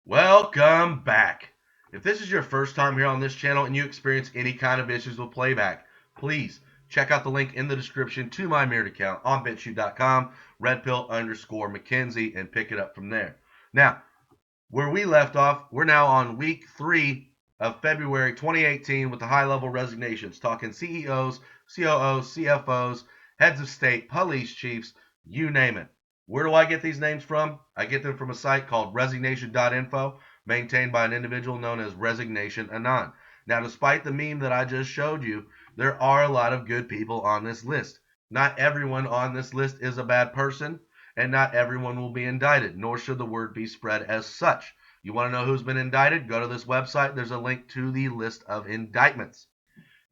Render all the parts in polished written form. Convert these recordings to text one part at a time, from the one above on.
Welcome back. If this is your first time here on this channel and you experience any kind of issues with playback, please check out the link in the description to my mirrored account on BitChute.com, redpill_Mackenzie, and pick it up from there. Now, where we left off, we're now on week 3 of February 2018 with the high level resignations, talking CEOs, COOs, CFOs, heads of state, police chiefs, you name it. Where do I get these names from? I get them from a site called resignation.info, maintained by an individual known as Resignation Anon. Now, despite the meme that I just showed you, there are a lot of good people on this list. Not everyone on this list is a bad person, and not everyone will be indicted, nor should the word be spread as such. You want to know who's been indicted? Go to this website. There's a link to the list of indictments.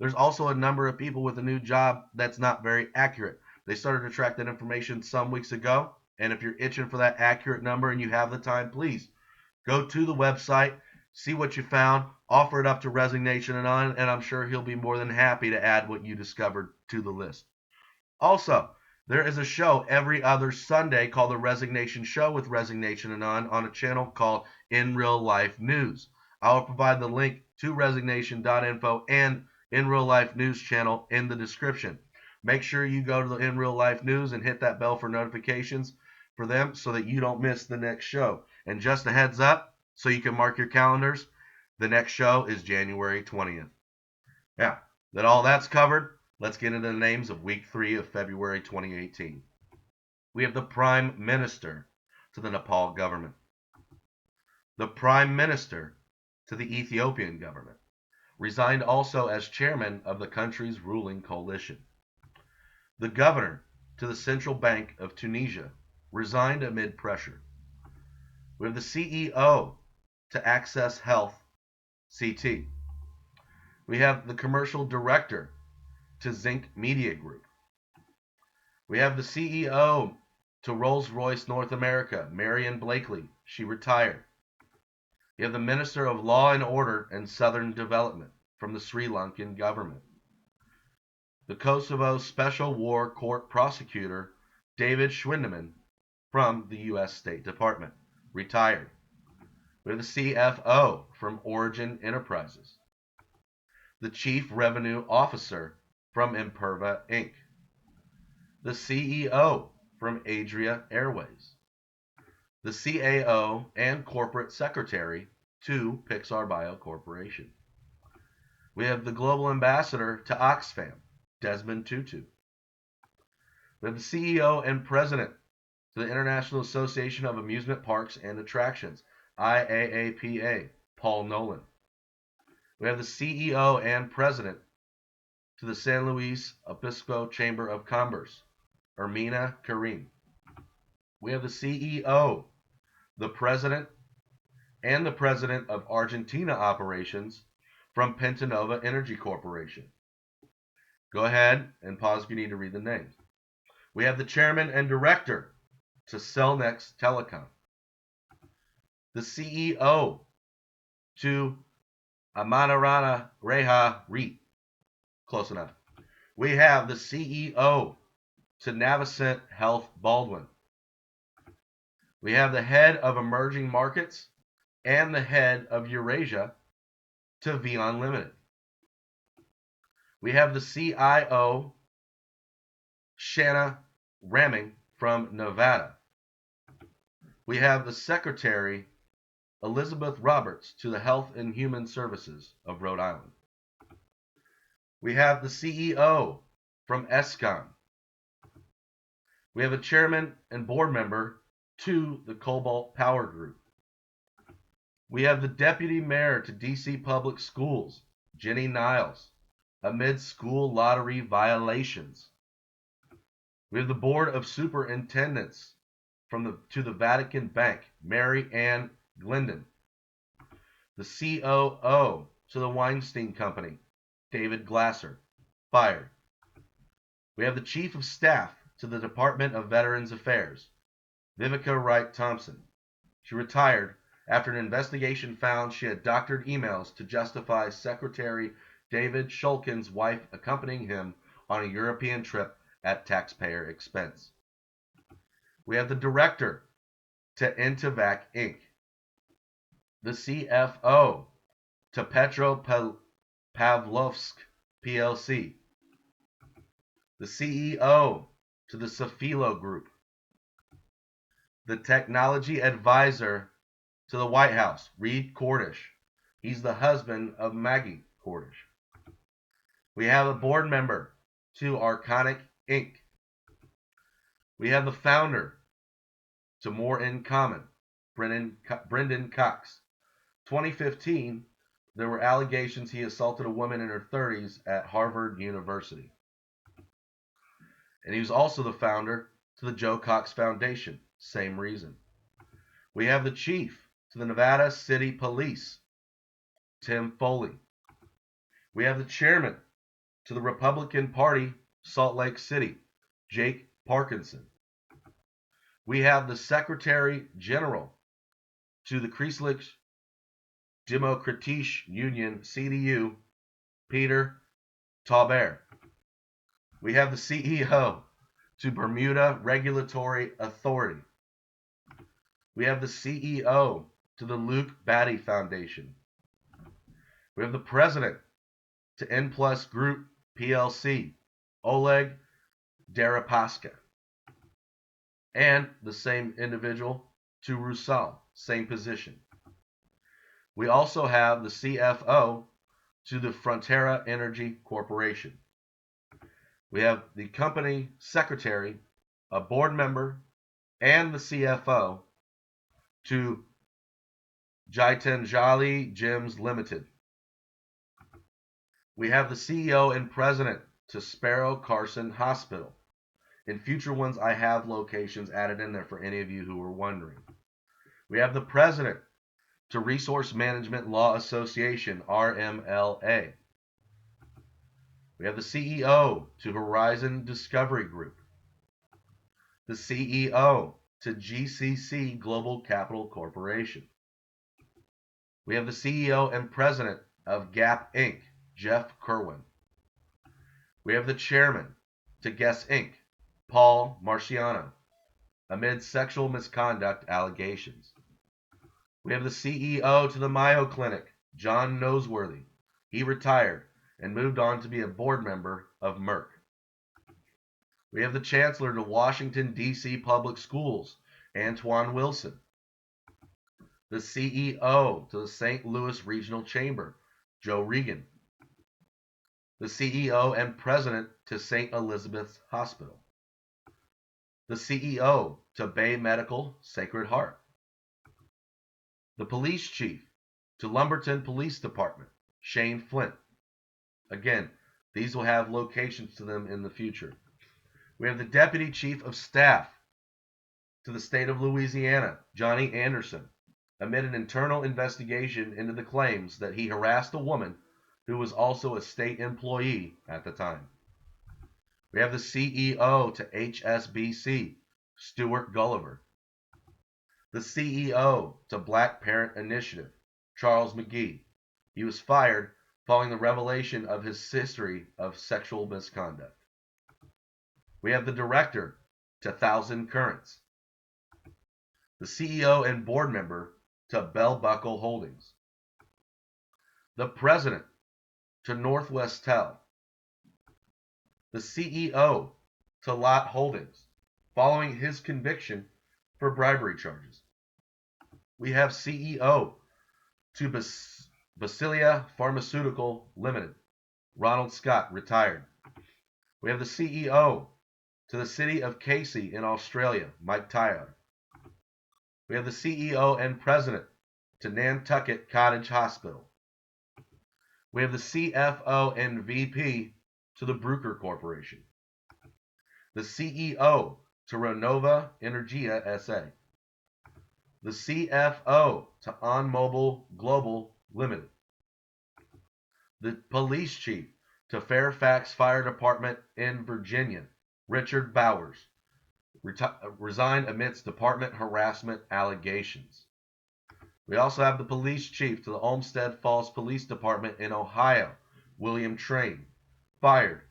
There's also a number of people with a new job that's not very accurate. They started to track that information some weeks ago, and if you're itching for that accurate number and you have the time, please go to the website, see what you found, offer it up to Resignation and I'm sure he'll be more than happy to add what you discovered to the list. Also, there is a show every other Sunday called The Resignation Show with Resignation on a channel called In Real Life News. I will provide the link to resignation.info and In Real Life News channel in the description. Make sure you go to the In Real Life News and hit that bell for notifications for them so that you don't miss the next show. And just a heads up, so you can mark your calendars, the next show is January 20th. Now, that all that's covered, let's get into the names of week 3 of February 2018. We have the Prime Minister to the Nepal government, the Prime Minister to the Ethiopian government, resigned also as chairman of the country's ruling coalition, the governor to the Central Bank of Tunisia, resigned amid pressure. We have the CEO to Access Health CT. We have the commercial director to Zinc Media Group. We have the CEO to Rolls-Royce North America, Marion Blakely. She retired. You have the Minister of Law and Order and Southern Development from the Sri Lankan government. The Kosovo Special War Court Prosecutor, David Schwindeman from the U.S. State Department, retired. We have the CFO from Origin Enterprises. The Chief Revenue Officer from Imperva Inc. The CEO from Adria Airways, the CAO and Corporate Secretary to Pixar Bio Corporation. We have the Global Ambassador to Oxfam, Desmond Tutu. We have the CEO and President to the International Association of Amusement Parks and Attractions, IAAPA, Paul Nolan. We have the CEO and President to the San Luis Obispo Chamber of Commerce, Ermina Karim. We have the CEO, the President, and the President of Argentina Operations from Pentanova Energy Corporation. Go ahead and pause if you need to read the names. We have the Chairman and Director to Cellnex Telecom, the CEO to Amanarana Reha REIT. Close enough. We have the CEO to Navicent Health Baldwin. We have the head of emerging markets and the head of Eurasia to Vion Limited. We have the CIO, Shanna Ramming from Nevada. We have the Secretary, Elizabeth Roberts, to the Health and Human Services of Rhode Island. We have the CEO from ESCOM. We have a chairman and board member to the Cobalt Power Group. We have the deputy mayor to DC Public Schools, Jenny Niles, amid school lottery violations. We have the board of superintendents to the Vatican Bank, Mary Ann Glendon. The COO to the Weinstein Company, David Glasser, fired. We have the chief of staff to the Department of Veterans Affairs, Vivica Wright Thompson. She retired after an investigation found she had doctored emails to justify Secretary David Shulkin's wife accompanying him on a European trip at taxpayer expense. We have the director to Intivac Inc., the CFO to Petropavlovsk PLC, the CEO to the Safilo Group, the technology advisor to the White House, Reed Cordish. He's the husband of Maggie Cordish. We have a board member to Arconic Inc. We have the founder to More in Common, Brendan Cox. 2015, there were allegations he assaulted a woman in her 30s at Harvard University. And he was also the founder to the Joe Cox Foundation, same reason. We have the chief to the Nevada City Police, Tim Foley. We have the chairman to the Republican Party, Salt Lake City, Jake Parkinson. We have the Secretary General to the Christlich Demokratische Union, CDU, Peter Tauber. We have the CEO to Bermuda Regulatory Authority. We have the CEO to the Luke Batty Foundation. We have the president to N Plus Group PLC, Oleg Deripaska. And the same individual to Rusal, same position. We also have the CFO to the Frontera Energy Corporation. We have the company secretary, a board member, and the CFO to Gitanjali Gyms Limited. We have the CEO and president to Sparrow Carson Hospital. In future ones, I have locations added in there for any of you who are wondering. We have the president to Resource Management Law Association, RMLA. We have the CEO to Horizon Discovery Group. The CEO to GCC Global Capital Corporation. We have the CEO and president of Gap Inc., Jeff Kerwin. We have the chairman to Guess Inc., Paul Marciano, amid sexual misconduct allegations. We have the CEO to the Mayo Clinic, John Noseworthy. He retired and moved on to be a board member of Merck. We have the Chancellor to Washington, D.C. Public Schools, Antoine Wilson. The CEO to the St. Louis Regional Chamber, Joe Regan. The CEO and president to St. Elizabeth's Hospital. The CEO to Bay Medical Sacred Heart. The police chief to Lumberton Police Department, Shane Flint. Again, these will have locations to them in the future. We have the deputy chief of staff to the state of Louisiana, Johnny Anderson, amid an internal investigation into the claims that he harassed a woman who was also a state employee at the time. We have the CEO to HSBC, Stuart Gulliver. The CEO to Black Parent Initiative, Charles McGee. He was fired following the revelation of his history of sexual misconduct. We have the director to Thousand Currents. The CEO and board member to Bell Buckle Holdings. The president to Northwest Tel. The CEO to Lot Holdings, following his conviction for bribery charges. We have CEO to Basilia Pharmaceutical Limited, Ronald Scott, retired. We have the CEO to the City of Casey in Australia, Mike Tyler. We have the CEO and president to Nantucket Cottage Hospital. We have the CFO and VP to the Bruker Corporation. The CEO to Renova Energia SA. The CFO to OnMobile Global Limited. The police chief to Fairfax Fire Department in Virginia, Richard Bowers, resigned amidst department harassment allegations. We also have the police chief to the Olmsted Falls Police Department in Ohio, William Train, fired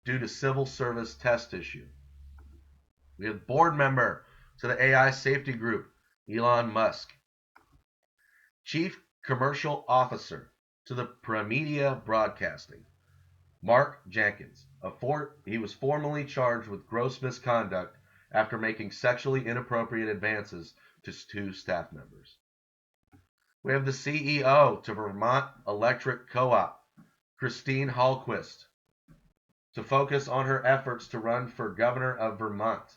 due to civil service test issue. We have board member to the AI Safety Group, Elon Musk. Chief Commercial Officer to the Premedia Broadcasting, Mark Jenkins. He was formally charged with gross misconduct after making sexually inappropriate advances to two staff members. We have the CEO to Vermont Electric Co-op, Christine Hallquist, to focus on her efforts to run for governor of Vermont.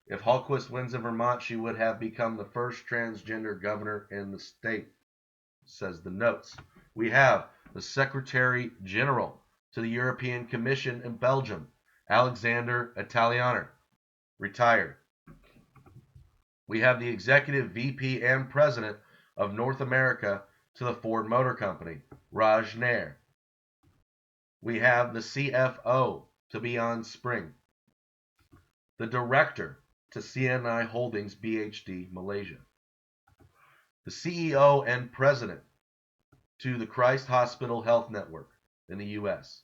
If Hallquist wins in Vermont, she would have become the first transgender governor in the state, says the notes. We have the Secretary General to the European Commission in Belgium, Alexander Italianer, retired. We have the Executive VP and President of North America to the Ford Motor Company, Raj Nair. We have the CFO to Beyond Spring, the Director to CNI Holdings BHD Malaysia, the CEO and President to the Christ Hospital Health Network in the U.S.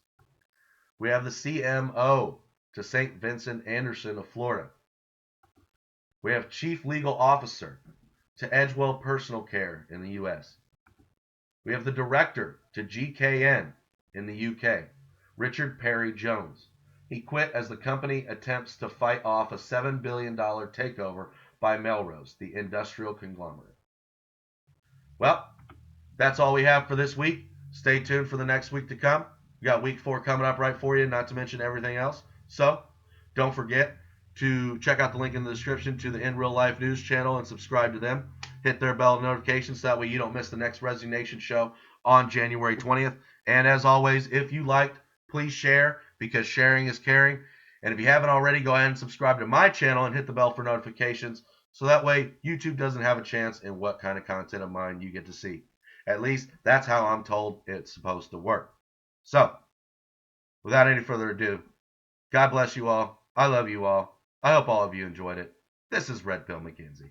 We have the CMO to St. Vincent Anderson of Florida. We have Chief Legal Officer to Edgewell Personal Care in the U.S. We have the Director to GKN in the UK, Richard Perry Jones. He quit as the company attempts to fight off a $7 billion takeover by Melrose, the industrial conglomerate. Well, that's all we have for this week. Stay tuned for the next week to come. We got week 4 coming up right for you, not to mention everything else. So, don't forget to check out the link in the description to the In Real Life News channel and subscribe to them. Hit their bell notifications so that way you don't miss the next Resignation show on January 20th. And as always, if you liked, please share, because sharing is caring. And if you haven't already, go ahead and subscribe to my channel and hit the bell for notifications, so that way YouTube doesn't have a chance in what kind of content of mine you get to see. At least that's how I'm told it's supposed to work. So, without any further ado, God bless you all. I love you all. I hope all of you enjoyed it. This is Red Pill McKenzie.